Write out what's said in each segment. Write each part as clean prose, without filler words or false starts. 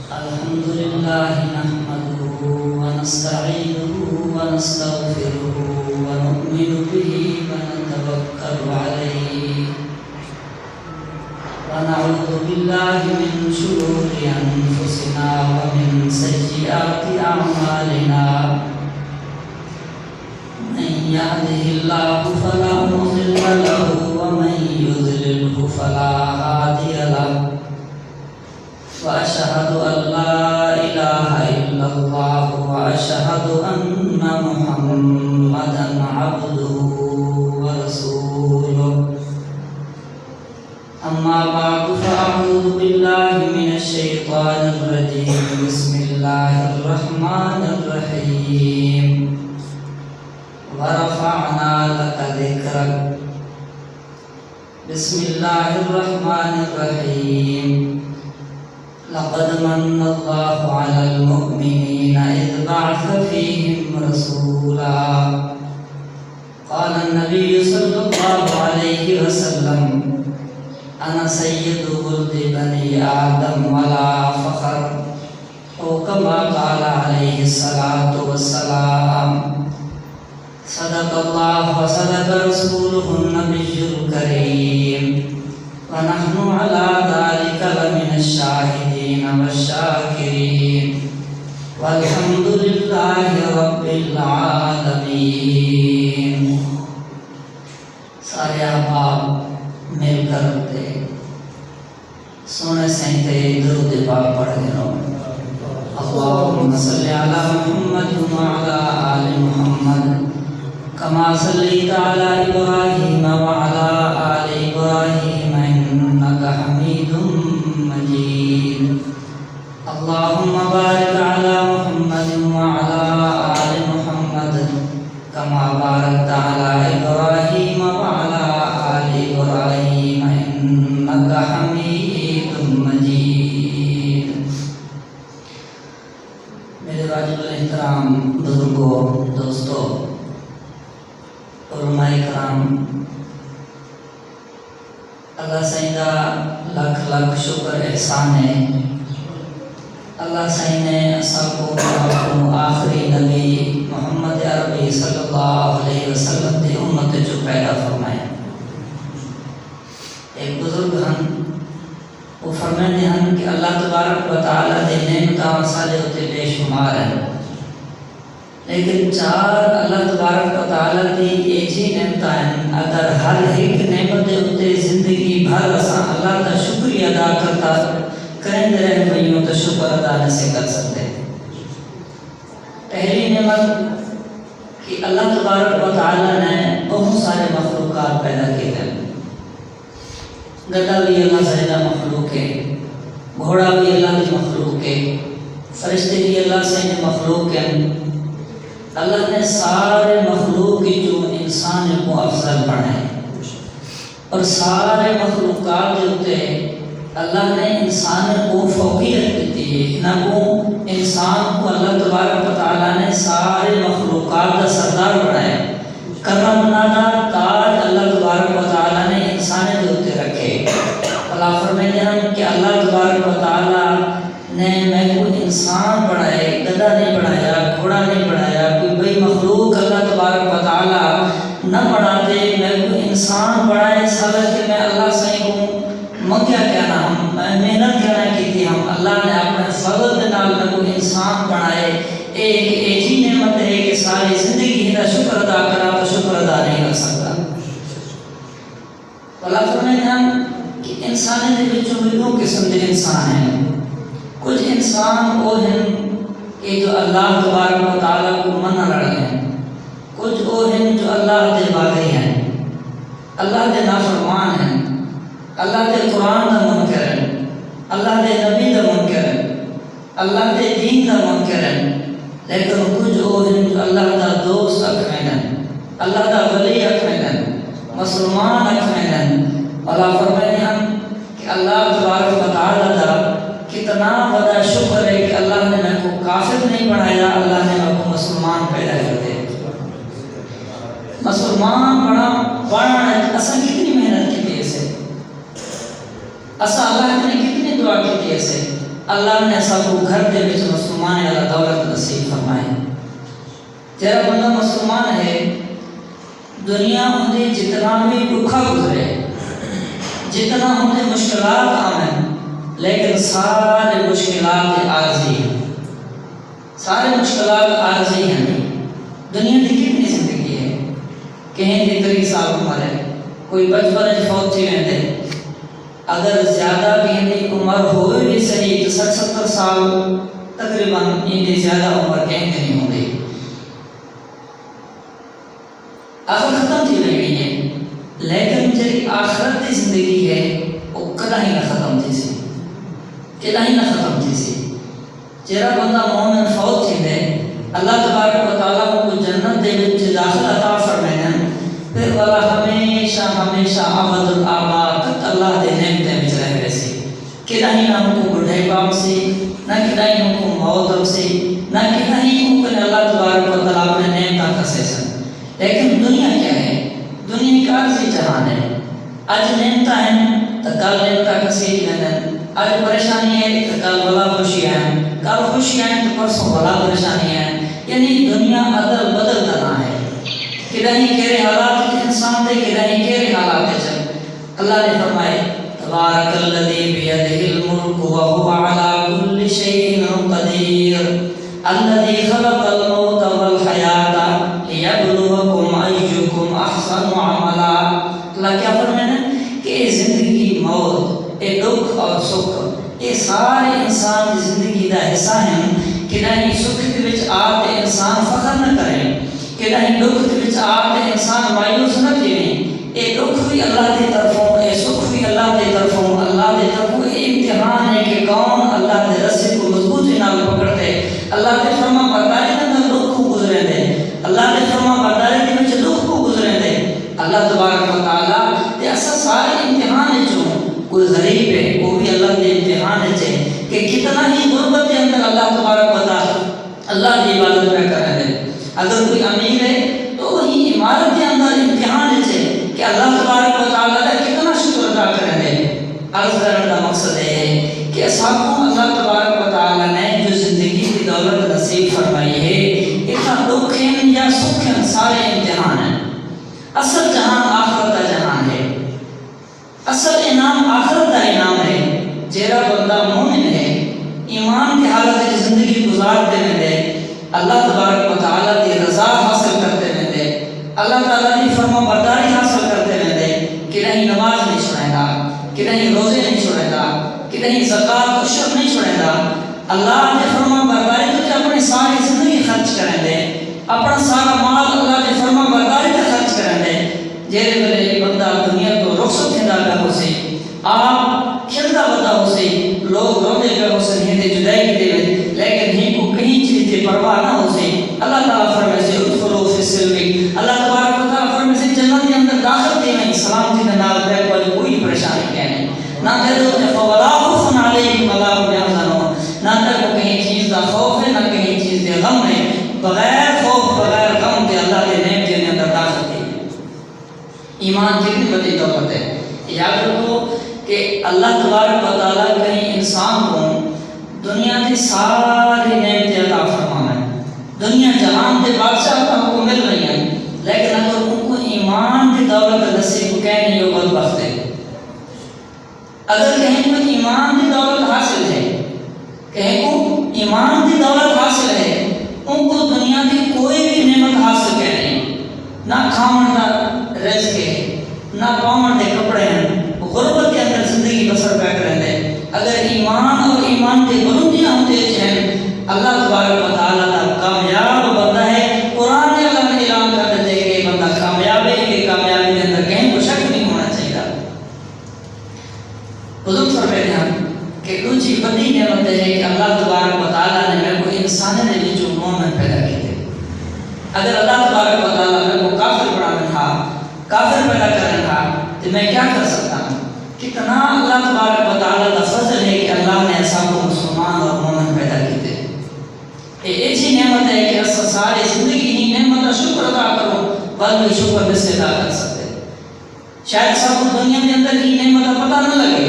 الحمد لله نحمده ونستعينه ونستغفره ونؤمن به ونتوكل عليه ونعوذ بالله من شرور أنفسنا ومن سيئات أعمالنا من يهده الله فلا مضل له ومن يضلله فلا هادي له وأشهد أن لا إله إلا الله وأشهد أن محمدا عبده ورسوله أما بعد فأعوذ بالله من الشيطان الرجيم بسم الله الرحمن الرحيم ورفعنا لك ذكرك بسم الله الرحمن الرحيم لقد من الله على المؤمنين إذ بعث فيهم رسولا قال النبي صلى الله عليه وسلم أنا سيد ولد بني آدم ولا فخر أو كما قال عليه الصلاة والسلام صدق الله وصدق رسوله النبي الكريم ونحن على ذلك لمن الشاهدين والشاكرين والحمد لله رب العالمين. سارے احباب مل کر سونے سینتے درود پاک پڑھ گئے. اللهم صل على محمد وعلى آل محمد كما صليت على إبراهيم وعلى آل إبراهيم إنك حميد مجيد. اللهم بارك على محمد وعلى آل محمد كما باركت على إبراهيم وعلى آل إبراهيم إنك حميد مجيد. میرے واجب الاحترام بزرگوں، دوستوں، علماء کرام، اللہ سائیں دا لکھ لکھ شکر احسان ہے. اللہ سائیں نے اساں کو آخری نبی محمد عربی صلی اللہ علیہ وسلم دی امت جو پیدا فرمایا. ایک بزرگ ہیں وہ فرماتے ہیں کہ اللہ تبارک و تعالیٰ دے نعمتاں وسالے ہوتے بے شمار ہیں، لیکن چار اللہ تبارک و تعالیٰ دی ایجی نعمتاں ہیں. اگر ہر ایک نعمت دے ہوتے زندگی بھر اساں اللہ کا شکریہ ادا کرتا کریں رہ گئیوں تو شکر ادا نہ سے کر سکتے. پہلی نعمت کہ اللہ تبارک و تعالیٰ نے بہت سارے مخلوقات پیدا کیے ہیں. گدا بھی اللہ سے مخلوق ہے، گھوڑا بھی اللہ کی مخلوق ہے، فرشتے بھی اللہ سے مخلوق ہیں. اللہ نے سارے مخلوق کی جو انسان کو افضل بنائے اور سارے مخلوقات جو ہوتے اللہ نے انسان کو فوقیت دیتی ہے. نہ کو انسان کو اللہ تبارک و تعالیٰ نے سارے مخلوقات کا سردار بنایا. کرم نادا تاج اللہ تبارک و تعالیٰ نے انسان کے ہوتے رکھے. اللہ فرماتے ہیں کہ اللہ تبارک و تعالیٰ نے میں کو انسان بنائے، گدا نہیں بنایا، گھوڑا نہیں بنایا، کوئی بڑی مخلوق اللہ تبارک و تعالیٰ نہ بناتے. میں کو انسان بنائے سب کہ میں اللہ سے ہوں منگیا کہنا ہم محنت کہنا کی تھی ہم اللہ نے اپنے فضل کے نال میں کو انسان بنائے. ایک ایجی نعمت ہے کہ ساری زندگی کا شکر ادا کرا تو شکر ادا نہیں کر سکتا. اللہ فرماتے ہیں کہ انسان دے وچ دو قسم کے انسان ہیں. کچھ انسان وہ ہیں کہ جو اللہ تبارک و تعالیٰ کو منع رہے ہیں، کچھ وہ ہیں جو اللہ دے باغی ہیں، اللہ دے نافرمان ہیں، اللہ دے قرآن دا منکر ہیں، اللہ دے نبی دا منکر ہیں، اللہ دے دین دا منکر ہیں. لیکن کچھ وہ ہیں جو اللہ دا دوست اکھوین ہیں، اللہ دا ولی اکھوین ہیں، مسلمان اکھوین ہیں. اللہ فرماتے ہیں کہ اللہ تبارک و تعالیٰ دا کتنا بڑا شکر ہے کہ اللہ نے میں کو کافر نہیں بنایا، اللہ نے میں کو مسلمان پیدا کر دے. مسلمان بنا اساں کتنی محنت کی تھی اسے، اساں اللہ نے کتنی دعا کی تھی اسے. اللہ نے سب کو گھر دے وچ مسلمان والا دولت نصیب فرمائے. جڑا بندہ مسلمان ہے دنیا اندے جتنا بھی دکھا گزرے جتنا اندے مشکلات آئیں لیکن سارے مشکلات عارضی ہیں. سارے مشکلات عارضی ہیں. دنیا کی کتنی زندگی ہے؟ کہیں دی 30 سال عمر ہے, کوئی 55 فوت تھی ویندے. اگر زیادہ کہیں دی عمر ہوئے بھی صحیح تو 60-70 سال تقریباً ان دی زیادہ عمر کہیں دی نہیں ہوگی. آخر ختم تھی رہی ہے لیکن جی آخرت کی زندگی ہے وہ کدا ہی نہ ختم تھی سی, کدا ہی نہ ختم تھی سی. جڑا بندہ مومن فوت تھی دے اللہ تبارک و تعالیٰ کو جنت دے وچ داخل عطا فرمائیں پھر والا ہمیشہ ہمیشہ ابد الآباد تک اللہ دے نعمتیں وچ رہ ویسی. کدا ہی نہ کو بڑھے باپ سے نہ کدا ہی کو موت سے نہ کدا ہی کو اللہ تبارک و تعالیٰ اپنے نعمتاں کسے سن. لیکن دنیا کیا ہے؟ دنیا ایک عارضی جہان ہے. آج نعمتاں ہیں تو کل نعمتاں کسی نہیں. آج پریشانی ہے تو کل بلا خوشی ہے, کل خوشی ہے تو پرسوں بلا پریشانی ہے. یعنی دنیا عدل بدل دنا ہے. کدھیں کیرے حالات انسان دے کدھیں کیرے حالات چل. اللہ نے فرمائے تبارک الذی بیدہ الملک وہو علی کل شیء قدیر الذی خلق الموت والحیات لیبلوکم ایکم احسن عملا. اللہ کیا فرمائے کہ زندگی موت اے دکھ اور سکھ یہ سارے انسان کی زندگی دا حصہ ہیں. کہ نہیں سکھ کے وچ آتے انسان فخر نہ کریں, کہ نہیں دکھ کے وچ آتے انسان مایوس نہ کریں. اے دکھ بھی اللہ کی طرفوں, اے سکھ بھی اللہ کی طرفوں. اللہ کی طرفوں یہ امتحان ہے کہ کون اللہ کے رسے کو مضبوطی نال پکڑتے. اللہ کے فرما برداری اندر دکھ کو گزرے دے, اللہ کے فرما برداری کے وچ دکھ کو گزرے دے. اللہ تبارک و تعالیٰ تے ایسا سارے امتحان ہے جو کوئی غریب ہے وہ بھی اللہ کے امتحان ہے کہ کتنا ہی غربت کے اندر اللہ تبارک و تعالیٰ اللہ کی عبادت میں کر رہے ہیں. اگر کوئی امیر ہے تو وہی عمارت کے اندر امتحان ہے کہ اللہ تبارک و تعالیٰ کا کتنا شکر ادا کر رہے ہیں. عرض کرنے کا مقصد ہے کہ سب کو اللہ تبارک و تعالیٰ نے جو زندگی کی دولت نصیب فرمائی ہے اتنا دکھیں یا سکھیں سارے امتحان ہیں. اصل جہان آخرت کا جہان ہے. اصل انعام آخرت کا انعام ہے. جیرا بندہ مومن ہے ایمان کی حالت کی زندگی گزارتے رہتے اللہ تبارک و تعالیٰ کی رضا حاصل کرتے رہتے اللہ تعالیٰ کی فرما برداری حاصل کرتے رہتے کہ نہیں نماز نہیں چھوڑے گا, کہ نہیں روزے نہیں چھوڑے گا, کہ نہیں زکوٰۃ و عشر نہیں چھوڑے گا. اللہ کے فرما برداری تو اپنی ساری زندگی خرچ کریں دے, اپنا سارا مال اللہ کے فرما برداری پہ خرچ کریں دے. جیرے بلے بندہ دنیا کو رخصت تھیندا پیا ہو سی, آپ کھلدا بندہ ہو سی, لوگ روندے پہ ہو سی ہندے جدائی کی دے, لیکن ہی کو کہیں چیز کی پرواہ نہ ہو سی. اللہ تعالیٰ فرمائے سے ادخلوا فی السلم, اللہ تبارک و تعالیٰ فرمائے سے جنت کے اندر داخل تھی نہیں, سلامتی کے نال بیٹھ والی کوئی پریشانی کیا نہیں. نہ تیرے تو ولا خوف علیہم ولا هم يحزنون, نہ تیرے کو کہیں چیز کا خوف ہے نہ کہیں چیز کے غم ہے. بغیر خوف بغیر غم کے اللہ کے نعمت کے اندر داخل تھی. ایمان کتنی بڑی دولت ہے. یاد رکھو کہ اللہ تبارک و تعالیٰ کہیں انسان کو دنیا کی ساری نعمتیں عطا فرمانا ہے. دنیا جہان کے بادشاہ کو مل رہی ہیں لیکن اگر ان کو ایمان کی دولت نصیب کہیں یہ بدبخت ہے. اگر کہیں کو ایمان کی دولت حاصل ہے, کہیں کو ایمان کی دولت حاصل ہے, ان کو دنیا کی کوئی بھی نعمت حاصل کہہ نہیں. نہ کھاون کا رزق ہے, نہ پاون کے کپڑے ہیں, غربت کے اندر زندگی بسر کر رہے ہیں. اگر ایمان اور ایمان کے بلندیاں ہوتے ہیں اللہ تبارک و تعالیٰ کا کامیاب بندہ ہے. قرآن نے اللہ نے اعلان کر دیتے کہ بندہ کامیاب ہے, کہ کامیابی کے اندر کہیں کو شک نہیں ہونا چاہیے. بزرگ فرماتے ہیں کہ دوسری بڑی نعمت ہے کہ اللہ تبارک و تعالیٰ نے میرے کو انسان نے بھی جو مومن پیدا کیے. اگر اللہ تبارک و تعالیٰ میرے کو کافر بنانا تھا, کافر پیدا کرنا تھا تو میں کیا کر سکتا ہوں؟ کتنا اللہ تبارک و تعالیٰ کا فضل ہے کہ اللہ نے ایسا کو مسلمان اور مومن پیدا کیے. یہ ایسی نعمت ہے کہ ایسا ساری زندگی ہی نعمت کا شکر ادا کرو, بلکہ شکر میں سے ادا کر سکتے. شاید سب کو دنیا کے اندر ہی نعمت کا پتہ نہ لگے,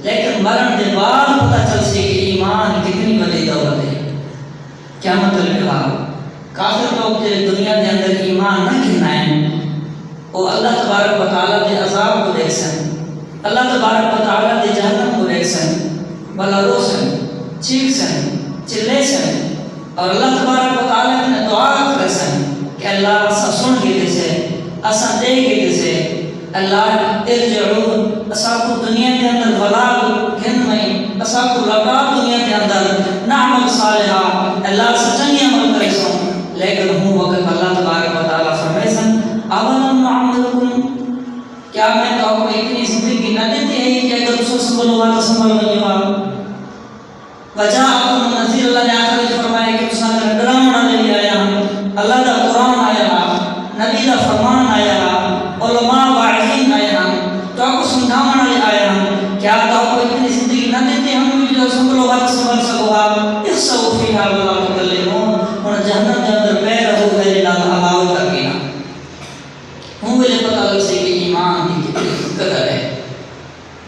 لیکن مرن کے بعد پتہ چل سی کہ ایمان قیامت لکھا کافر لوگ جڑے دنیا کے اندر ایمان نہ کھنا ہے وہ اللہ تبارک و تعالیٰ کے عذاب کو دیکھ سن، اللہ تبارک و تعالیٰ کے جہنم کو دیکھ سن، بلا رو سن، چیخ سن، چلے سن، اور اللہ تبارک و تعالیٰ نے دعا کر سن کہ اللہ اسا سن کے سے اسا دے کے سے اللہ ارجعون اسا کو دنیا کے اندر بلال گھن میں اسا کو لگا دنیا کے اندر نعمل صالحہ اللہ سچنگی عمل کرے سن، لیکن ہوں وقت اللہ تبارک و تعالیٰ فرمائے سن اولم نعملکم کیا میں تو کو اتنی زندگی نہ دیتی ہے کہ اگر تم سنبھلو والا سنبھل نہیں ہوا وجاءکم نذیر اللہ نے آخر فرمایا کہ تساں نے ڈراونا لے آیا اللہ دا قرآن آیا نبی دا فرمان آیا علماء واعظین آیا تو کو سمجھاونا لے آیا کیا تو کو اتنی زندگی نہ دیتی ہم جو سنبھلو والا سنبھل سکو اخسؤ فیہا ولا تکلمون اور جہنم کے اندر پے رہو میرے نال ہلاو تک نہ ہوں مجھے پتہ لگ سے کہ ایمان کی کتنی قدر ہے،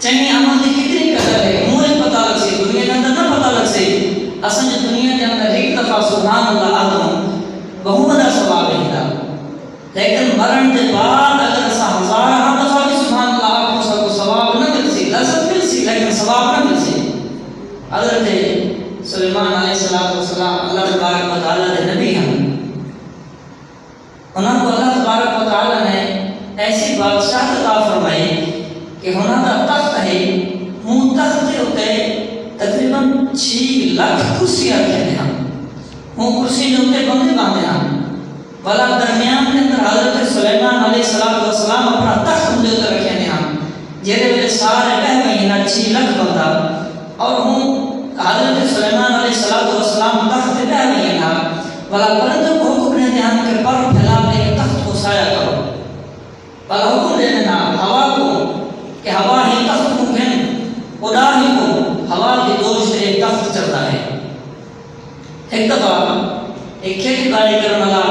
چنگی عمل کی کتنی قدر ہے، مجھے پتہ لگ سے دنیا کے اندر نہ پتہ لگ سے اصل دنیا کے اندر ایک دفعہ سبحان اللہ آدم بہت بڑا ثواب ہے، لیکن مرن کے بعد اگر اسا ہزار دفعہ بھی سبحان اللہ آدم کو ثواب نہ مل سی، لذت مل سی لیکن ثواب نہ مل سی۔ حضرت سلیمان علیہ السلام اللہ تبارک و تعالیٰ کے نبی ہیں، انہوں کو اللہ تبارک و تعالیٰ نے ایسی بادشاہ عطا فرمائی کہ انہوں کا تخت ہے، ہوں تخت کے ہوتے تقریباً 6 لاکھ کرسیاں رکھتے ہیں، ہوں کرسی کے ہوتے بندے باندھے ہیں، والا درمیان کے اندر حضرت سلیمان علیہ السلام اپنا تخت مجھے ہوتے رکھتے ہیں جیرے ویلے سارے بہ مہینہ 6 لاکھ بندہ اور ہوں حضرت سلیمان علیہ السلام تخت بہ مہینہ والا پرندوں کو حکم نے دھیان کے پر پھیلا دے تخت کو سایہ کرو، والا حکم دے دینا ہوا کو کہ ہوا ہی تخت کو گھن اڑا ہی کو ہوا کی دوش سے ایک تخت چلتا ہے۔ ایک دفعہ ایک کھیتی باڑی کرنے والا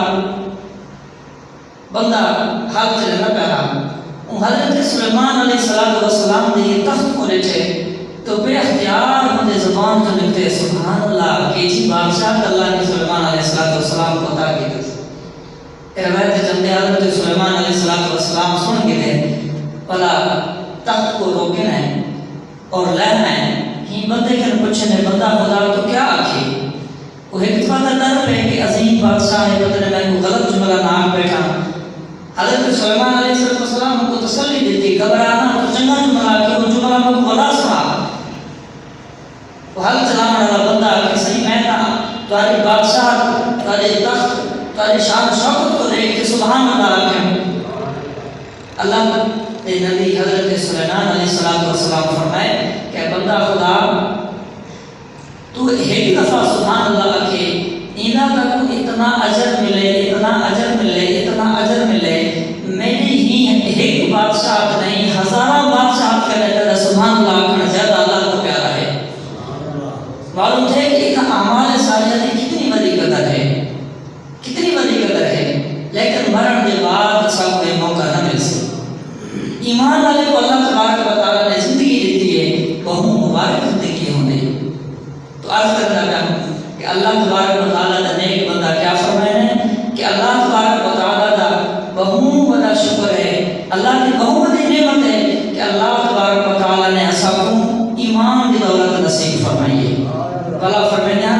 بندہ حال چلے نہ پہا حضرت سلیمان علیہ السلام نے یہ تخت کو لیٹے تو بے اختیار مجھے زبان جو نکتے سبحان اللہ کہ جی بادشاہ اللہ نے سلیمان علیہ السلام کو عطا کی تھی۔ روایت جمدے حضرت سلیمان علیہ السلام سن کے دے بلا تخت کو روکنا ہے اور لینا ہے ہی بندے کے پوچھنے بندہ خدا تو کیا آکھے وہ ایک دفعہ در پہ کہ عظیم بادشاہ ہے بدنے میں کو غلط جملہ نام بیٹھا حضرت سلیمان علیہ السلام کو تسلی دیتی گھبرانا تو چنگا جملہ کہ وہ جملہ میں کو بلا سنا وہ حل چلانا والا بندہ کہ صحیح میں نا تمہاری بادشاہ تمہاری تخت تمہاری شان شوکت کو دیکھ کے سبحان اللہ رکھیں اللہ نے نبی حضرت سلیمان علیہ السلام فرمائے کہ بندہ خدا تو ایک دفعہ سبحان اللہ رکھے اینا تک اتنا اجر ملے اتنا اجر ملے اتنا اجر ملے میری ہی ایک بادشاہ نہیں ہزارہ بادشاہ کرنے کا سبحان اللہ کا زیادہ اللہ کو پیارا ہے۔ معلوم ہے کہ ایک اعمال صالحہ کی کتنی بڑی قدر ہے، کتنی بڑی قدر ہے، لیکن مرن کے بعد سب کو موقع نہ مل سکے۔ ایمان والے کو اللہ تبارک و تعالیٰ نے زندگی دیتی ہے بہت مبارک زندگی ہونے تو عرض کرنا چاہوں کہ اللہ تبارک و تعالیٰ کا نیک بندہ کیا فرمائے ہیں کہ اللہ تبارک و تعالیٰ کا بہت بڑا شکر ہے، اللہ کی بہت بڑی نعمت ہے کہ اللہ تبارک و تعالیٰ نے سب کو ایمان کی دولت نصیب فرمائی ہے۔ اللہ فرمایا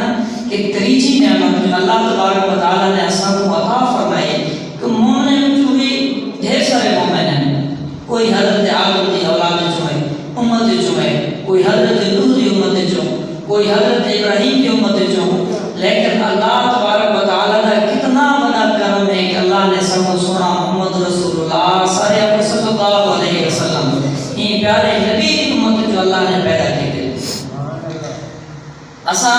کہ تیسری نعمت جو اللہ تبارک و تعالیٰ نے سب کو عطا فرمائی کہ مومن جو بھی ڈھیر سارے مومن ہیں، کوئی حضرت آدم کی اولاد جو ہے امت جو ہے، کوئی حضرت نوح کی امت جو، کوئی حضرت ابراہیم کی امت جو، لیکن اللہ تبارک و تعالیٰ کا کتنا بڑا کرم ہے کہ اللہ نے سب کو سنا محمد رسول اللہ صلی اللہ علیہ وسلم یہ پیارے نبی کی امت جو اللہ نے پیدا کی تھی۔ اسا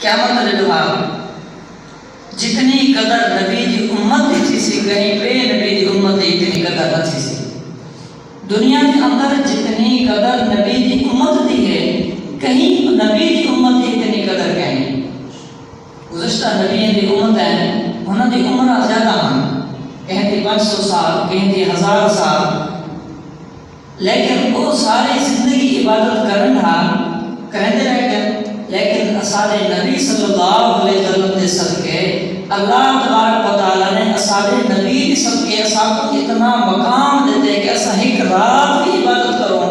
قیامت نے دعا جتنی قدر نبی کی امت تھی سی کہیں پہ نبی کی امت اتنی قدر نہ تھی سی، دنیا کے اندر جتنی قدر نبی کی امت دی ہے کہیں نبی کی امت اتنی قدر کہیں گزشتہ نبی کی امت ہے انہوں نے عمر زیادہ مان کہیں تھی 500 سال کہیں تھی 1000 سال، لیکن وہ ساری زندگی عبادت کرن رہا کہتے رہے کہ لیکن اسارے نبی صلی اللہ علیہ وسلم دے صدقے اللہ تبارک و تعالیٰ نے اسارے نبی دے صدقے اساں کو اتنا مقام دیتے کہ اساں ایک رات بھی عبادت کروں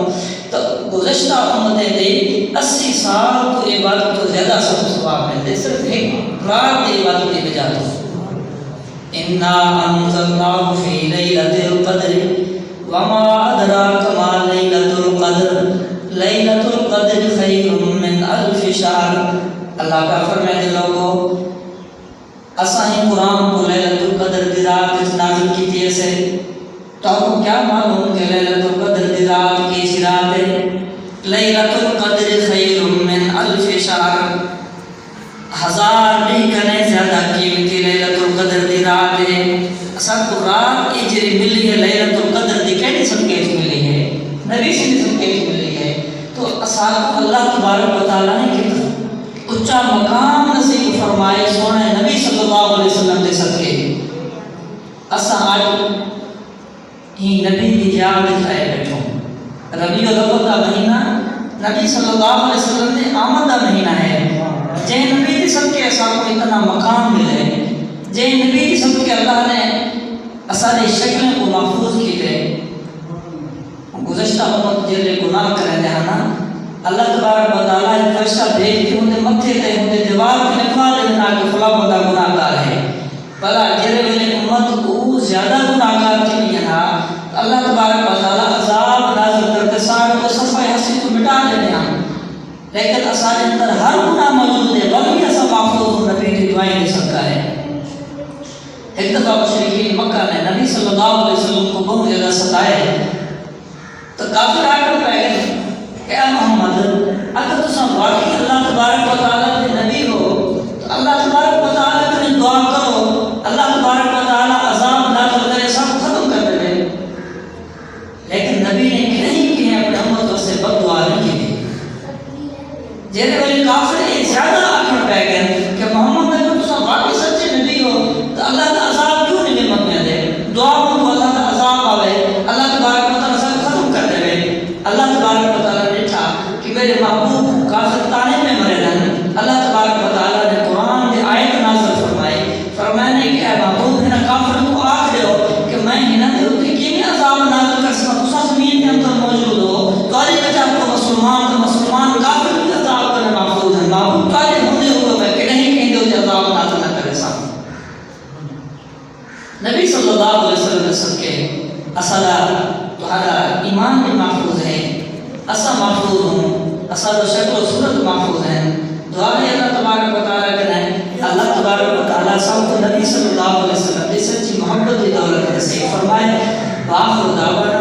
تو گزشتہ امتیں دی 80 سال تو عبادت تو زیادہ سب ثواب ملتے، صرف ایک رات کی عبادت کی بجا تو اِنَّا أَنزَلْنَاهُ فِي لَيْلَةِ الْقَدْرِ وَمَا أَدْرَاكَ مَا لَيْلَةُ الْقَدْرِ لَيْلَةُ الْقَدْرِ خَيْرٌ مِّنْ أَلْفِ شَهْرٍ۔ اللہ کا فرمائے لوگو اساں ہی قرآن کو لیلۃ القدر دی رات نازل کی تھی ایسے تو آپ کو کیا معلوم کہ لیلۃ القدر دی رات کی رات ہے؟ لیلۃ القدر خیر من الف شہر، 1000 کنے زیادہ قیمتی لیلۃ القدر دی رات ہے۔ اساں کو رات کی جڑی ملی ہے لیلۃ القدر دی کیڑی صدقے ملی ہے؟ نبی سے صدقے ملی ہے۔ تو اساں کو اللہ تبارک و تعالیٰ نے کتنا اچھا مقام نصیب فرمائے سونے نبی صلی اللہ علیہ وسلم دے صدقے۔ اساں آج ہی نبی کی یاد دکھائے بیٹھوں، ربیع الاول کا مہینہ نبی صلی اللہ علیہ وسلم نے آمد کا مہینہ ہے، جے نبی کے صدقے اساں کو اتنا مقام ملے، جے نبی کے صدقے اللہ نے اساری شکلیں کو محفوظ کی تھے۔ گزشتہ امت جلے گناہ کریں دے ہاں اللہ تبارک و تعالیٰ ایک فرشتہ بھیج کے انہیں متھے تے انہیں دیوار پہ لکھوا دینا کہ فلاں بندہ گناہ گار ہے۔ بلا جرے ویلے امت کو زیادہ گناہ گار کی نہیں ہے، اللہ تبارک و تعالیٰ عذاب نازل کر کے سارے کو صفحہ حسی کو مٹا دینے ہیں، لیکن اسارے اندر ہر گناہ موجود ہے، بلکہ ایسا محفوظ نبی کی دعائیں دے سکتا ہے۔ ایک دفعہ مشرکین مکہ نے نبی صلی اللہ علیہ وسلم کو بہت زیادہ ستائے تو کافر آ کر پہ گئے کہ اے محمد اگر تساں واقعی اللہ تبارک و تعالیٰ کے نبی ہو تو اللہ تبارک و تعالیٰ کے دعا کرو، اللہ تبارک و تعالیٰ عذاب نازل کرے سب ختم کر دے۔ لیکن نبی نے نہیں کہ اپنے امت سے بد دعا نہیں کی تھی۔ جیسے وہ کافر ایک زیادہ آخر پہ گئے کہ محمد اگر تساں واقعی سچے نبی ہو تو اللہ کا عذاب کیوں نہیں نعمت میں دے؟ دعا کو اللہ کا عذاب آوے، اللہ تبارک و تعالیٰ سب ختم کر دے۔ اللہ تبارک و تعالیٰ نے کہا کہ میرے محبوب کافر تانے میں مرے رہن، اللہ تبارک و تعالیٰ نے قرآن کی آیت نازل فرمائے نے کہ اے محبوب میرا کافر کو آکھ دے ہو کہ میں ہی نہ دے ہوتی کہ میں عذاب نازل کر سکتا تسا زمین کے اندر موجود ہو تاری بجا کو مسلمان کافر بھی عذاب کرنے محفوظ ہیں، محبوب تاری ہونے ہوئے میں کہ نہیں کہیں دے عذاب نازل نہ کرے سا۔ نبی صلی اللہ علیہ وسلم نے صدقے اصلا تمہارا ایمان بھی محفوظ ہے، اسا محفوظ ہوں، اسا جو شکل و صورت محفوظ ہیں۔ دعا ہے اللہ تبارک و تعالیٰ کریں، اللہ تبارک و تعالیٰ سب کو نبی صلی اللہ علیہ وسلم کی سچی محبت کی دولت سے فرمائے۔ باخر دعوت